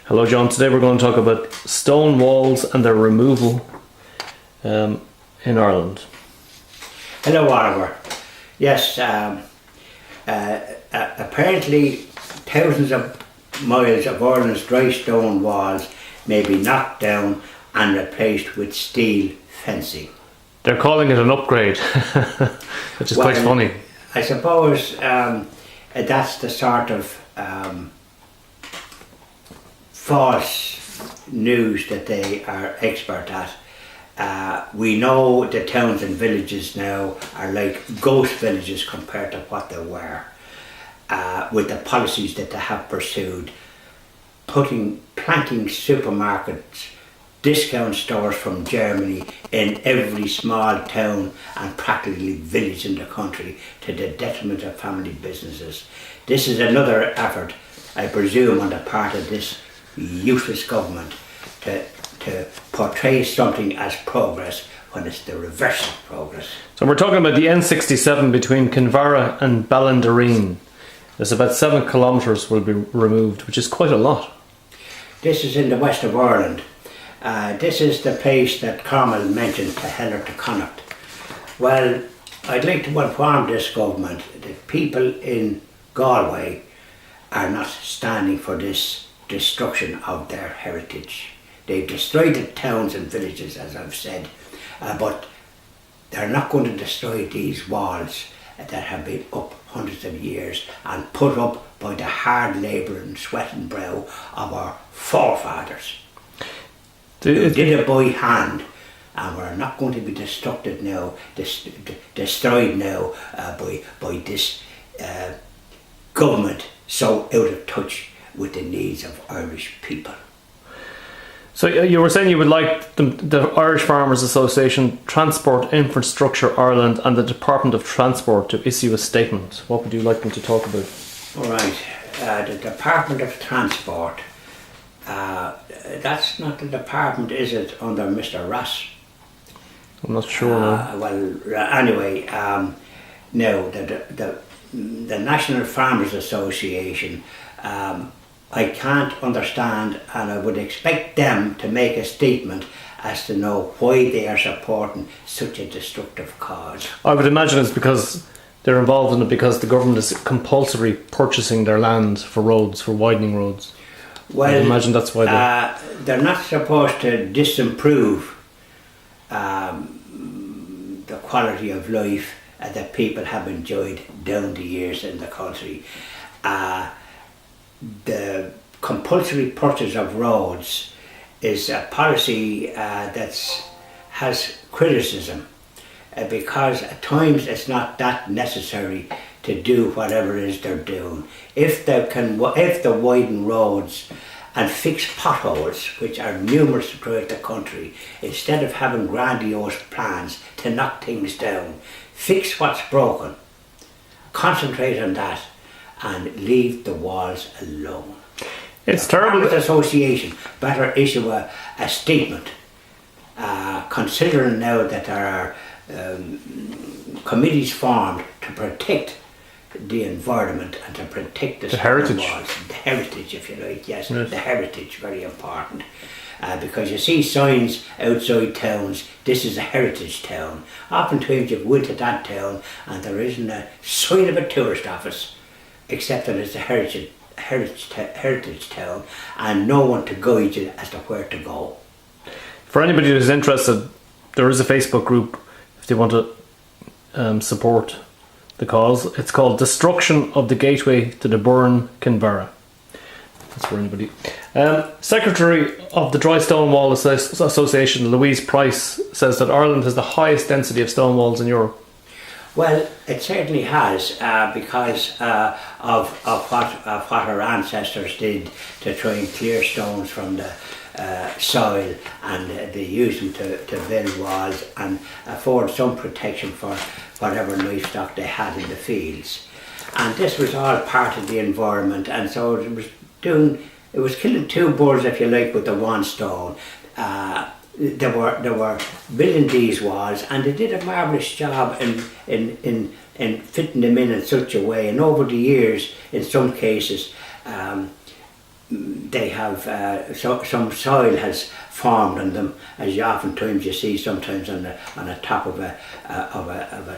Hello John, today we're going to talk about stone walls and their removal in Ireland. Hello Oliver. Yes, apparently thousands of miles of Ireland's dry stone walls may be knocked down and replaced with steel fencing. They're calling it an upgrade, which is quite funny. I suppose that's the sort of false news that they are expert at. We know the towns and villages now are like ghost villages compared to what they were, with the policies that they have pursued, planting supermarkets, discount stores from Germany in every small town and practically village in the country, to the detriment of family businesses. This is another effort, I presume, on the part of this useless government to portray something as progress when it's the reverse of progress. So we're talking about the N67 between Kinvara and Ballindreen. There's about 7 kilometres will be removed, which is quite a lot. This is in the west of Ireland. This is the place that Carmel mentioned, to Heller to Connacht. Well, I'd like to inform this government that people in Galway are not standing for this destruction of their heritage. They've destroyed the towns and villages, as I've said, but they're not going to destroy these walls that have been up hundreds of years and put up by the hard labour and sweat and brow of our forefathers. Who did it by hand, and we're not going to be destroyed now by this government so out of touch with the needs of Irish people. So you were saying you would like the Irish Farmers Association, Transport Infrastructure Ireland and the Department of Transport to issue a statement. What would you like them to talk about? All right, the Department of Transport, that's not the department, is it, under Mr. Ross? I'm not sure. Anyway, no, the National Farmers Association, I can't understand, and I would expect them to make a statement as to know why they are supporting such a destructive cause. I would imagine it's because they're involved in it because the government is compulsory purchasing their land for roads, for widening roads. Well, I imagine that's why they're not supposed to disimprove the quality of life that people have enjoyed down the years in the country. The compulsory purchase of roads is a policy that has criticism, because at times it's not that necessary to do whatever it is they're doing. If they widen roads and fix potholes, which are numerous throughout the country, instead of having grandiose plans to knock things down, fix what's broken, concentrate on that, and leave the walls alone. It's terrible. The association better issue a statement, considering now that there are committees formed to protect the environment and to protect the heritage. Walls, the heritage, if you like. Yes, the heritage, very important. Because you see signs outside towns, this is a heritage town. Oftentimes you go into that town and there isn't a sign of a tourist office, except that it's a heritage town, and no one to guide you as to where to go. For anybody who's interested, there is a Facebook group if they want to support the cause. It's called Destruction of the Gateway to the Burren, Kinvara. That's for anybody. Secretary of the Dry Stone Wall Association, Louise Price, says that Ireland has the highest density of stone walls in Europe. Well, it certainly has, because of what our ancestors did to try and clear stones from the soil, and they used them to build walls and afford some protection for whatever livestock they had in the fields. And this was all part of the environment, and so it was killing two birds, if you like, with the one stone. They were building these walls, and they did a marvellous job in fitting them in such a way. And over the years, in some cases, they have some soil has formed on them, as you oftentimes you see sometimes on the top of a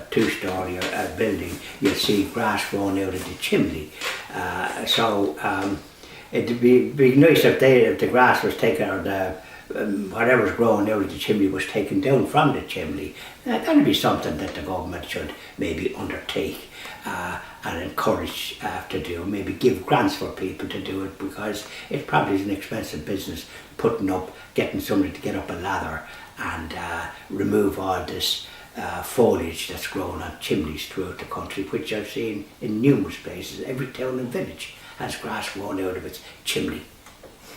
two-story building. You'll see grass growing out of the chimney. It'd be nice if the grass was taken, or the whatever's growing out of the chimney was taken down from the chimney. That'd be something that the government should maybe undertake and encourage to do. Maybe give grants for people to do it, because it probably is an expensive business getting somebody to get up a ladder and remove all this foliage that's grown on chimneys throughout the country, which I've seen in numerous places. Every town and village has grass growing out of its chimney.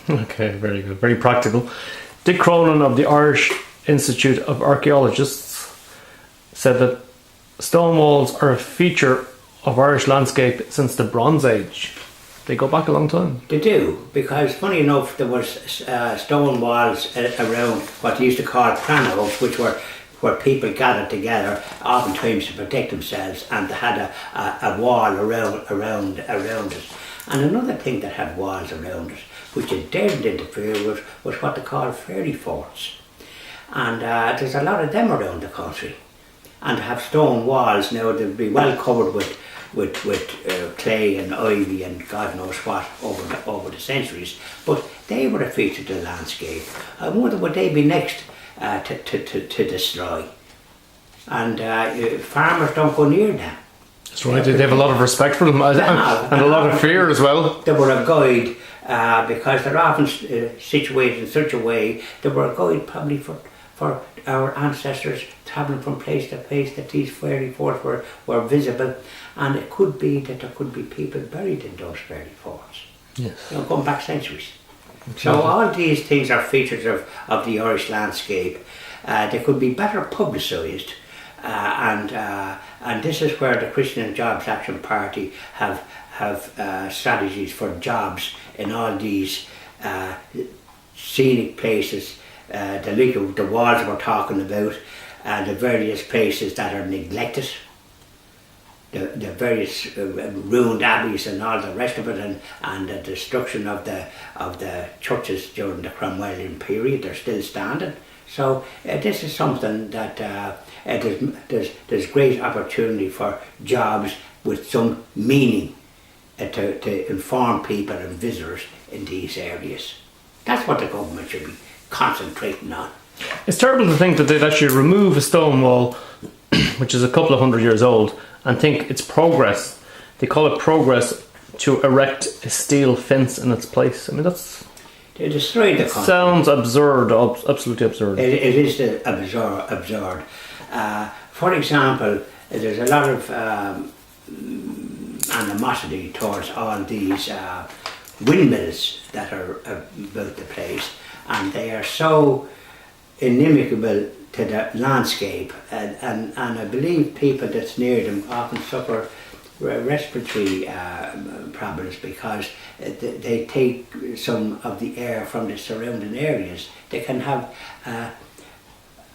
Okay, very good, very practical. Dick Cronin of the Irish Institute of Archaeologists said that stone walls are a feature of Irish landscape since the Bronze Age. They go back a long time. They do, because funny enough, there was stone walls around what they used to call cranos, which were where people gathered together, oftentimes to protect themselves, and they had a wall around it. And another thing that had walls around it, which it daren't interfere with, was what they call fairy forts. And there's a lot of them around the country. And to have stone walls now, they'd be well covered with clay and ivy and God knows what over the centuries. But they were a feature of the landscape. I wonder would they be next to destroy. And farmers don't go near them. That's right, they have a lot of respect for them and a lot of fear as well. They were a guide because they're often situated in such a way. They were a guide probably for our ancestors travelling from place to place, that these fairy forts were visible, and it could be that there could be people buried in those fairy forts. Yes. Going back centuries. So all these things are features of the Irish landscape. They could be better publicised, and this is where the Christian and Jobs Action Party have strategies for jobs in all these scenic places, the walls we're talking about, the various places that are neglected, the various ruined abbeys and all the rest of it, and the destruction of the churches during the Cromwellian period. They're still standing. So this is something that there's great opportunity for jobs with some meaning to inform people and visitors in these areas. That's what the government should be concentrating on. It's terrible to think that they'd actually remove a stone wall, which is a couple of hundred years old, and think it's progress. They call it progress to erect a steel fence in its place. I mean, they destroyed the country. Sounds absurd, absolutely absurd. It is absurd. For example, there's a lot of animosity towards all these windmills that are about the place, and they are so inimical to the landscape, and I believe people that's near them often suffer respiratory problems because they take some of the air from the surrounding areas. They can have a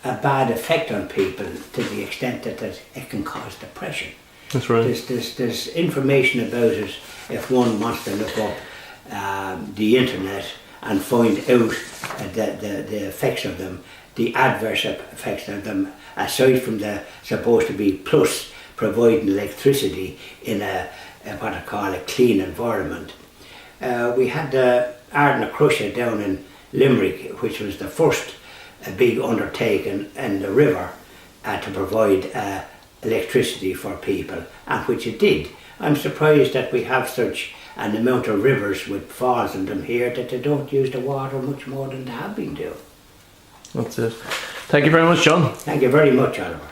bad effect on people to the extent that it can cause depression. That's right. There's information about it if one wants to look up the internet and find out the effects of them, the adverse effects of them, aside from the supposed to be plus providing electricity in what I call a clean environment. We had the Ardna Crusher down in Limerick, which was the first big undertaking in the river to provide electricity for people, and which it did. I'm surprised that we have such an amount of rivers with falls in them here that they don't use the water much more than they have been doing. That's it. Thank you very much, John. Thank you very much, Oliver.